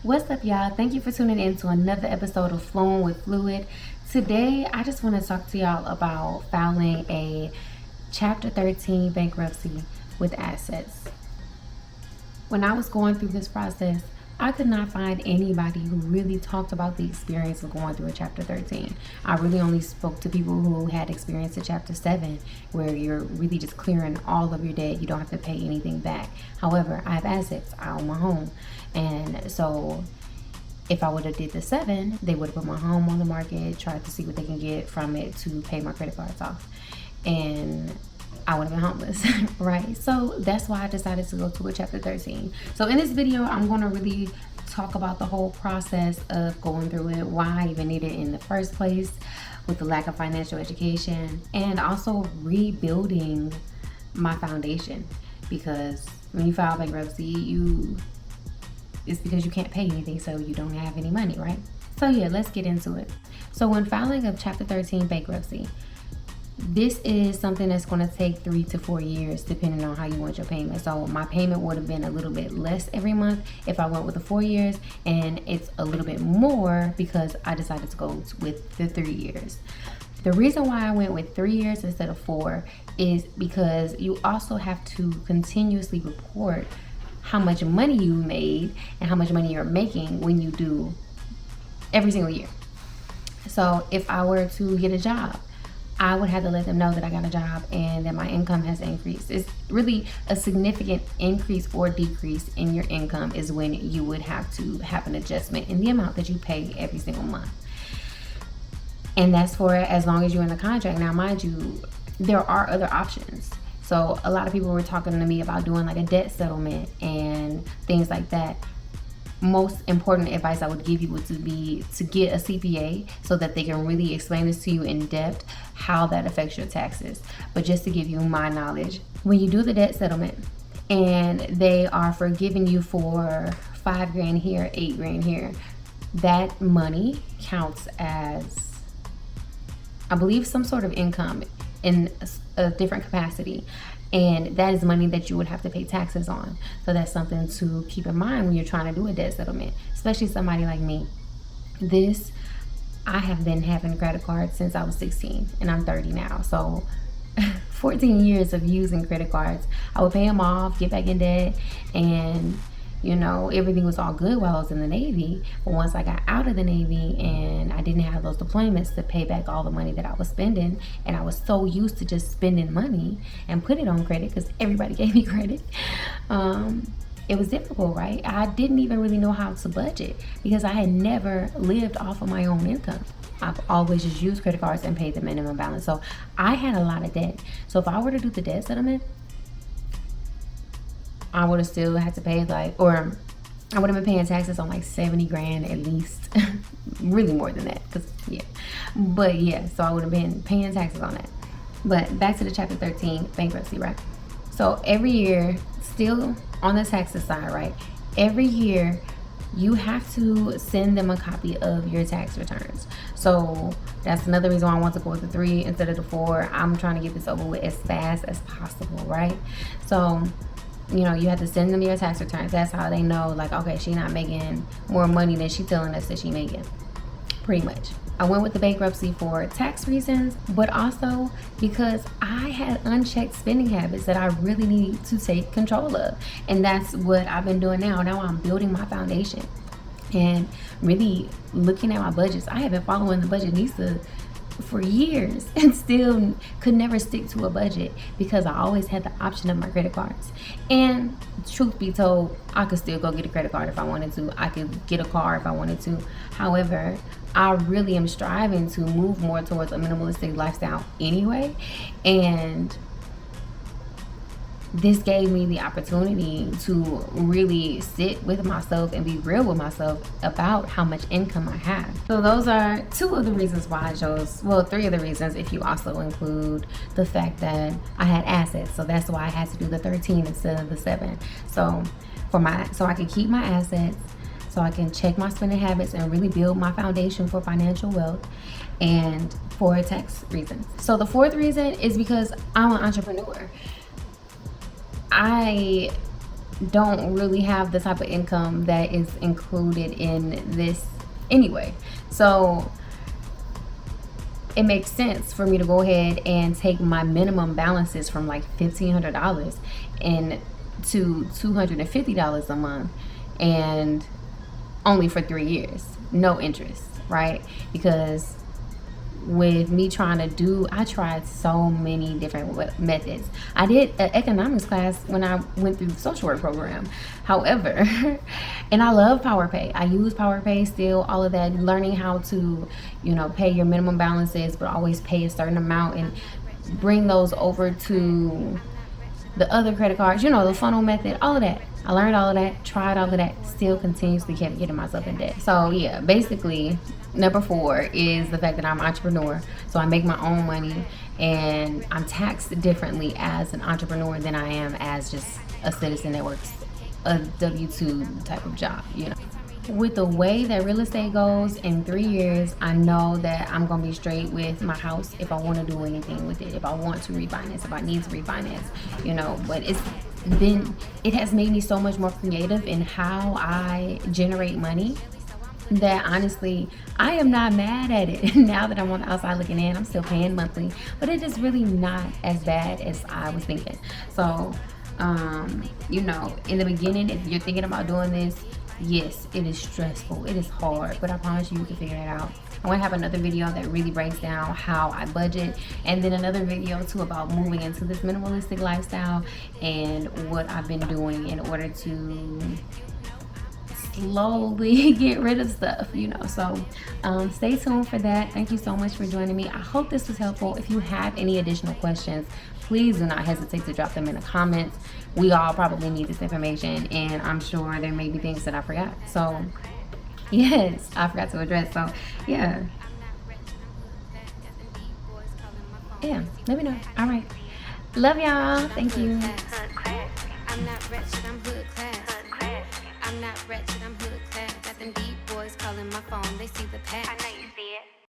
What's up, y'all? Thank you for tuning in to another episode of Flowing with Fluid. Today, I just want to talk to y'all about filing a Chapter 13 bankruptcy with assets. When I was going through this process, I could not find anybody who really talked about the experience of going through a Chapter 13. I really only spoke to people who had experience at Chapter 7, where you're really just clearing all of your debt. You don't have to pay anything back. However, I have assets. I own my home. And so if I would have did the 7, they would have put my home on the market, tried to see what they can get from it to pay my credit cards off. And I would have been homeless, right? So that's why I decided to go to a Chapter 13. So in this video, I'm going to really talk about the whole process of going through it, why I even needed it in the first place with the lack of financial education, and also rebuilding my foundation. Because when you file bankruptcy, it's because you can't pay anything, so you don't have any money, right? So yeah, let's get into it. So when filing a Chapter 13 bankruptcy, this is something that's going to take 3 to 4 years depending on how you want your payment. So my payment would have been a little bit less every month if I went with the 4 years, and it's a little bit more because I decided to go with the 3 years. The reason why I went with 3 years instead of 4 is because you also have to continuously report how much money you made and how much money you're making when you do every single year. So if I were to get a job, I would have to let them know that I got a job and that my income has increased. It's really a significant increase or decrease in your income is when you would have to have an adjustment in the amount that you pay every single month. And that's for as long as you're in the contract. Now, mind you, there are other options. So a lot of people were talking to me about doing like a debt settlement and things like that. Most important advice I would give you would be to get a CPA so that they can really explain this to you in depth, how that affects your taxes. But just to give you my knowledge, when you do the debt settlement and they are forgiving you for $5,000 here, $8,000 here, that money counts as, I believe, some sort of income in a different capacity. And that is money that you would have to pay taxes on. So that's something to keep in mind when you're trying to do a debt settlement, especially somebody like me. I have been having credit cards since I was 16 and I'm 30 now. So 14 years of using credit cards. I would pay them off, get back in debt, and everything was all good while I was in the Navy. But once I got out of the Navy and I didn't have those deployments to pay back all the money that I was spending, and I was so used to just spending money and put it on credit because everybody gave me credit, it was difficult, right? I didn't even really know how to budget because I had never lived off of my own income. I've always just used credit cards and paid the minimum balance. So I had a lot of debt. So if I were to do the debt settlement, I would have still had to pay I would have been paying taxes on like $70,000 at least. Really more than that, so I would have been paying taxes on that. But back to the Chapter 13 bankruptcy, right? So every year, still on the taxes side, right? Every year you have to send them a copy of your tax returns. So that's another reason why I want to go with the 3 instead of the 4. I'm trying to get this over with as fast as possible, right? So you have to send them your tax returns. That's how they know, like, okay, she's not making more money than she's telling us that she's making, pretty much. I went with the bankruptcy for tax reasons, but also because I had unchecked spending habits that I really need to take control of. And that's what I've been doing now. Now I'm building my foundation and really looking at my budgets. I have been following the budget Nisa for years and still could never stick to a budget because I always had the option of my credit cards. And truth be told, I could still go get a credit card if I wanted to. I could get a car if I wanted to. However, I really am striving to move more towards a minimalistic lifestyle anyway. And this gave me the opportunity to really sit with myself and be real with myself about how much income I have. So those are 2 of the reasons why I chose, 3 of the reasons if you also include the fact that I had assets. So that's why I had to do the 13 instead of the 7. So I can keep my assets, so I can check my spending habits and really build my foundation for financial wealth, and for tax reasons. So the 4th reason is because I'm an entrepreneur. I don't really have the type of income that is included in this anyway. So it makes sense for me to go ahead and take my minimum balances from like $1,500 and to $250 a month, and only for 3 years, no interest, right? Because with me trying to do, I tried so many different methods. I did an economics class when I went through the social work program. However, and I love PowerPay. I use PowerPay still, all of that, learning how to, you know, pay your minimum balances, but always pay a certain amount and bring those over to the other credit cards, you know, the funnel method, all of that. I learned all of that, tried all of that, still continuously kept getting myself in debt. So yeah, basically, number 4 is the fact that I'm an entrepreneur. So I make my own money, and I'm taxed differently as an entrepreneur than I am as just a citizen that works a W-2 type of job, you know. With the way that real estate goes, in 3 years, I know that I'm gonna be straight with my house if I want to do anything with it, if I want to refinance, if I need to refinance, you know. But it has made me so much more creative in how I generate money, that honestly, I am not mad at it. Now that I'm on the outside looking in, I'm still paying monthly, but it is really not as bad as I was thinking. So you know, in the beginning, if you're thinking about doing this, yes, it is stressful, it is hard, but I promise you can figure it out. I want to have another video that really breaks down how I budget, and then another video too about moving into this minimalistic lifestyle and what I've been doing in order to slowly get rid of stuff, you know. So stay tuned for that. Thank you so much for joining me. I hope this was helpful. If you have any additional questions, please do not hesitate to drop them in the comments. We all probably need this information, and I'm sure there may be things that I forgot. So yes, I forgot to address. So yeah, let me know. All right, love y'all. Thank you. I'm not wretched, I'm hood class. I'm not wretched, I'm hood class. Got them deep boys calling my phone, they see the past. I know you see